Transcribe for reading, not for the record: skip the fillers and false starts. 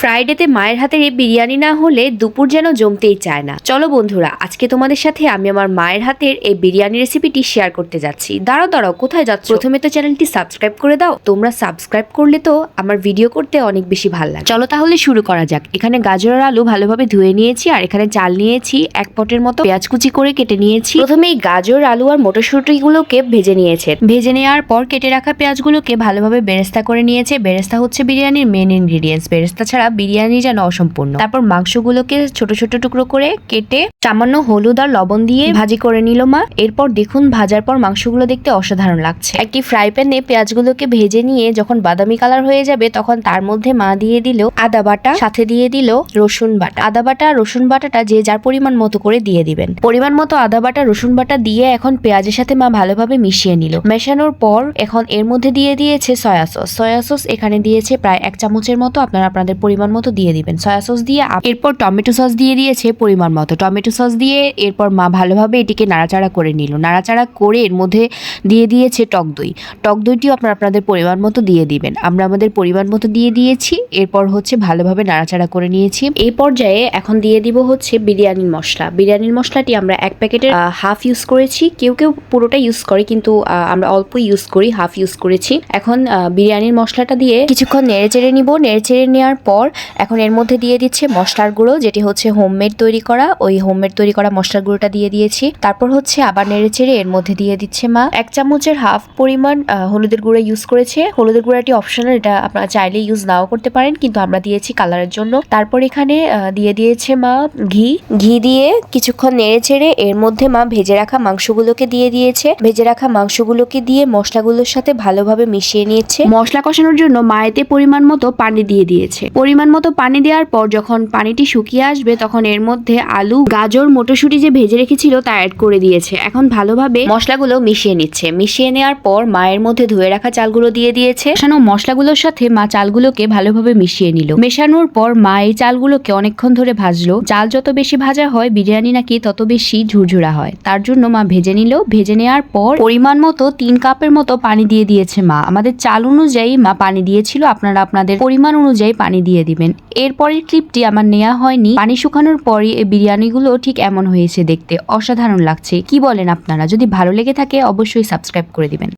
ফ্রাইডেতে মায়ের হাতের এই বিরিয়ানি না হলে দুপুর যেন জমতেই চায় না। চলো বন্ধুরা, আজকে তোমাদের সাথে আমি আমার মায়ের হাতের এই বিরিয়ানি রেসিপিটি শেয়ার করতে যাচ্ছি। দাঁড়াও কোথায় যাচ্ছ? প্রথমে তো চ্যানেলটি সাবস্ক্রাইব করে দাও। তোমরা সাবস্ক্রাইব করলে তো আমার ভিডিও করতে অনেক বেশি ভালো লাগে। চলো তাহলে শুরু করা যাক। এখানে গাজর আর আলু ভালোভাবে ধুয়ে নিয়েছি, আর এখানে চাল নিয়েছি, এক পটের মতো পেঁয়াজ কুচি করে কেটে নিয়েছি। প্রথমে এই গাজর, আলু আর মটরশুঁটিগুলোকে ভেজে নিয়েছে। ভেজে নেওয়ার পর কেটে রাখা পেঁয়াজগুলোকে ভালোভাবে বেরেস্তা করে নিয়েছে। বেরেস্তা হচ্ছে বিরিয়ানির মেন ইনগ্রিডিয়েন্টস। বেরেস্তা ছাড়া বিরিয়ানি যেন অসম্পূর্ণ। তারপর মাংসগুলোকে ছোট ছোট টুকরো করে কেটে সামান্য হলুদ আর লবণ দিয়ে ভাজি করে নিল মা। এরপর দেখুন ভাজার পর মাংসগুলো দেখতে অসাধারণ লাগছে। একটি ফ্রাই প্যানে পেঁয়াজগুলোকে ভেজে নিয়ে যখন বাদামি কালার হয়ে যাবে তখন তার মধ্যে মা দিয়ে দিল আদা বাটা, সাথে দিয়ে দিল রসুন বাটা। আদা বাটা রসুন বাটাটা যে যার পরিমাণ মতো করে দিয়ে দিবেন। পরিমাণ মতো আদা বাটা রসুন বাটা দিয়ে এখন পেঁয়াজের সাথে মা ভালোভাবে মিশিয়ে নিল। মেশানোর পর এখন এর মধ্যে দিয়ে দিয়েছে সয়া সস। সয়া সস এখানে দিয়েছে প্রায় 1 চামচের মতো। আপনারা আপনাদের পরিমাণ মতো দিয়ে দিবেন। সয়া সস দিয়ে এরপর টমেটো সস দিয়ে দিয়েছে পরিমাণ মতো। টমেটো সস দিয়ে এরপর মা ভালোভাবে এটিকে নাড়াচাড়া করে নিল। নাড়াচাড়া করে এর মধ্যে দিয়ে দিয়েছে টক দই। টক দইটিও আপনারা আপনাদের পরিমাণ মতো দিয়ে দিবেন। আমরা আমাদের পরিমাণ মতো দিয়ে দিয়েছি। এরপর হচ্ছে ভালোভাবে নাড়াচাড়া করে নিয়েছি। এই পর্যায়ে এখন দিয়ে দিব হচ্ছে বিরিয়ানির মশলা। বিরিয়ানির মশলাটি আমরা 1 প্যাকেটের হাফ ইউজ করেছি। কেউ কেউ পুরোটা ইউজ করে, কিন্তু আমরা অল্প ইউজ করি, হাফ ইউজ করেছি। এখন বিরিয়ানির মশলাটা দিয়ে কিছুক্ষণ নেড়ে চেড়ে নিব। নেড়ে চেড়ে নেওয়ার পর এখন এর মধ্যে দিয়ে দিচ্ছে মশলার গুঁড়ো, যেটি হচ্ছে হোমমেড তৈরি করা। ওই হোমমেড তৈরি করা মশলার গুঁড়োটা দিয়ে দিয়েছি। তারপর হচ্ছে আবার নেড়ে চেড়ে এর মধ্যে দিয়ে দিচ্ছে মা 1 চামচের হাফ পরিমাণ হলুদের গুঁড়া ইউজ করেছে। হলুদের গুঁড়াটি অপশনাল, এটা আপনারা চাইলে ইউজ নাও করতে পারেন, কিন্তু আমরা দিয়েছি কালারের জন্য। তারপর এখানে দিয়ে দিয়েছে মা ঘি দিয়ে কিছুক্ষণ নেড়ে চেড়ে এর মধ্যে মা ভেজে রাখা মাংসগুলোকে দিয়ে দিয়েছে। ভেজে রাখা মাংসগুলোকে দিয়ে মশলাগুলোর সাথে ভালোভাবে মিশিয়ে নিয়েছে। মশলা কষানোর জন্য মা এতে পরিমাণ মতো পানি দিয়ে দিয়েছে। পরিমাণ মতো পানি দেওয়ার পর যখন পানিটি শুকিয়ে আসবে তখন এর মধ্যে আলু, গাজর, মটরশুঁটি যে ভেজে রেখেছিল তা অ্যাড করে দিয়েছে। এখন ভালোভাবে মশলাগুলো মিশিয়ে নিচ্ছে। মিশিয়ে নেওয়ার পর মায়ের মধ্যে ধুয়ে রাখা চালগুলো দিয়ে দিয়েছে। মেশানো মশলাগুলোর সাথে মা চালগুলোকে ভালোভাবে মিশিয়ে নিল। মেশানোর পর মা এই চালগুলোকে অনেকক্ষণ ধরে ভাজলো। চাল যত বেশি ভাজা হয় বিরিয়ানি নাকি তত বেশি ঝুরঝুরা হয়, তার জন্য মা ভেজে নিল। ভেজে নেওয়ার পর পরিমাণ মতো 3 কাপের মতো পানি দিয়ে দিয়েছে মা। আমাদের চাল অনুযায়ী মা পানি দিয়েছিল, আপনারা আপনাদের পরিমাণ অনুযায়ী পানি দিয়ে দিবেন। এরপরের ক্লিপটি আমার নেওয়া হয়নি। পানি শুকানোর পরই এই বিরিয়ানিগুলো ঠিক এমন হয়েছে দেখতে, অসাধারণ লাগছে। কি বলেন আপনারা? যদি ভালো লেগে থাকে অবশ্যই সাবস্ক্রাইব করে দিবেন।